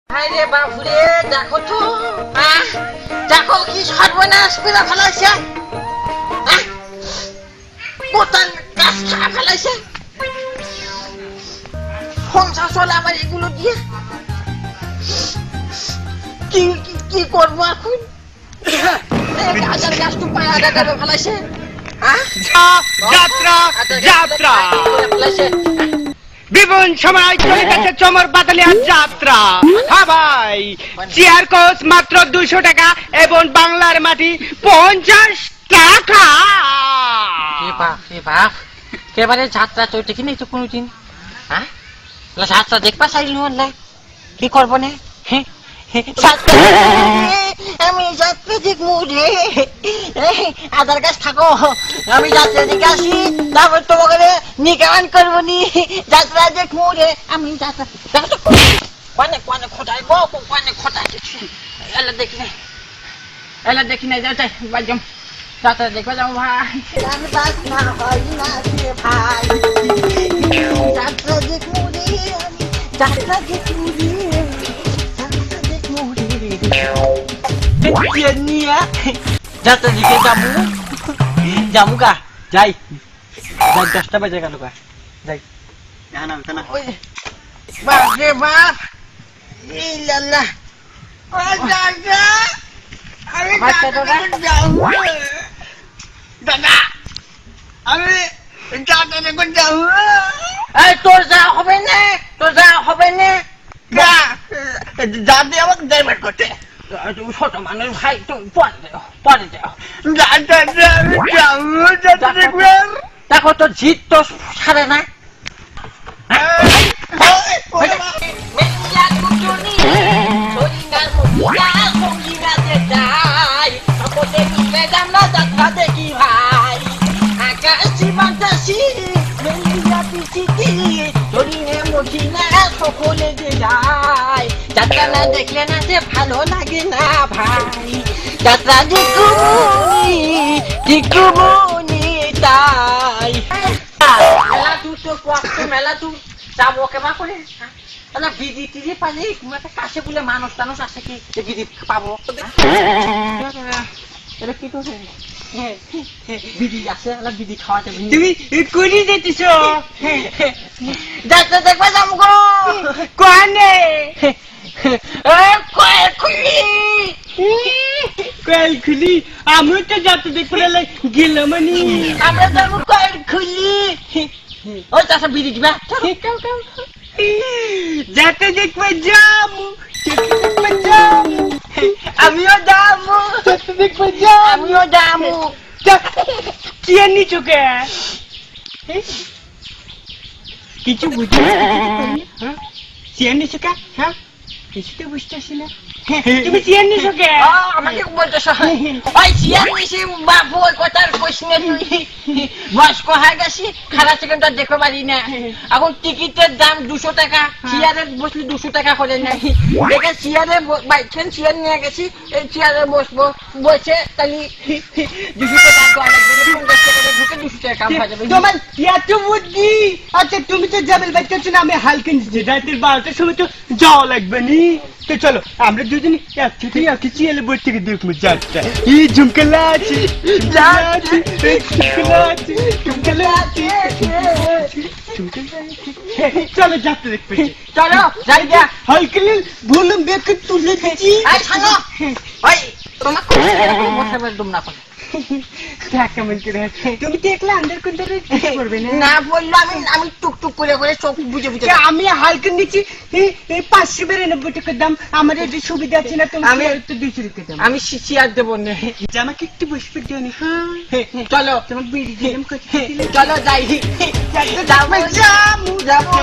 আরে বাবুরে দেখো তো দেখো কি সর্বনাশ করে ফেলাইছে কোথায় গাছ খা ফেলাইছে সংসার চলে আমার এগুলো দিয়ে কি কি করবো এখন গাছ তো পায়ে আঘাত ফেলাইছে যাত্রা যাত্রা বিভিন্ন সময় চলে গেছে চমর বাতালিয়ার যাত্রা। হ্যাঁ ভাই, চেয়ার কোচ মাত্র 200 টাকা এবং বাংলার মাটি 50 টাকা। এবারে যাত্রা চলছে কি নেই তো কোনোদিন যাত্রা দেখবা চাইল কি করবো না আমি যাত্রা দেখবো রে আধার কাছ থাকো আমি যাত্রা দেখে আসি তারপর তোমাকে নিকান করবো নি যাত্রা দেখবো রে আমি যাত্রা দেখো তো কোনে কোনে খোটাই গো কোনে খোটাই এলা দেখি না যাও যাই বাজম যাত্রা দেখবা যাও ভাই আমি যাত্রা হয় না রে ভাই যাত্রা দেখবো রে আমি যাত্রা দেখবো রে যাত্রা দিকে যাবো গা যাই 10টা বাজে গেল গা যাই বাপ রে বাপ দাদা আমি যাবো তোর যা হবে না যাতে আমাকে ড্রাইভার করতে ছোট মানুষ ভাই তুমি পরে যাও দেখো তো জিত তো সারে না দেখি ভাই আকাশি বাতাসি সকলে যে যায় যাত্রা না দেখলে না যে ভালো লাগে না ভাই যাত্রা দেখুনি তাই মেলা দূর তো মেলা দূর যাবো কেমন করে বিধি টিধি পালি একটা কাছে বলে মানুষ টানুষ আছে কি বিধি পাবো এটা কি তো বিধি আছে বিধি খাওয়াতে তুমি করি যেতেছ যাত্রা দেখবা যাবো গো কোনে কয়েল খুলি আমরা তো যাত্রা দেখতে গেলাম আমরা যাবো কয়েল খুলি ওই চাষা বিধি দিবা যাত্রা দেখবে যাবো আমিও যাবো আমিও যাবো কি নিচ্ছ কে কিছু বুঝি চেয়ার নিচ্ছ কে হ্যাঁ কিছুতে বুঝতেছি না তুমি চেয়ার নিচ্ছ কে আমাকে বলতেছ ওই চেয়ার নিছি বাবু ওই কথার প্রশ্নে তুই বয়স্ক হয়ে গেছি খারাপ সেকেন্ড দেখতে পারি না এখন টিকিটের দাম 200 টাকা চেয়ারে বসলে 200 টাকা করে নেই দেখে চেয়ারে বাইছেন চেয়ার নিয়ে গেছি এই চেয়ারে বসবো বসে তাহলে 200 টাকা দেওয়া লাগবে 50 টাকা ঢুকে 200 টাকা কাম হয়ে যাবে তোমার এত বুদ্ধি আচ্ছা তুমি তো যাবেন বাইতেছো না আমি হালকা নিচ্ছি রাতের 12টার সময় তো যাওয়া লাগবে নি তো চলো আমরা দুজন একসাথে একই চেয়ারে বসে থেকে দেখবো যাত্রা এই ঝুমকালা আছে চলো যাত্রা দেখবে চলো যাই গা হালকা বললাম বেকে তুলে দিচ্ছি তোমার একদম না তুমি দেখলে আন্ডার কন্ট্রোল করবে না বললো আমি টুকটুক করে চোখ বুঝে বুঝে আমি হালকা নিচ্ছি 592 টাকার দাম আমার এই সুবিধা আছে না তুমি আমি 200 টাকা দাম আমি চেয়ার দেবো না আমাকে একটু বসবে দিও না চলো তোমার বিড়ি দিলাম চলো যাই যাবো যাবো যাবো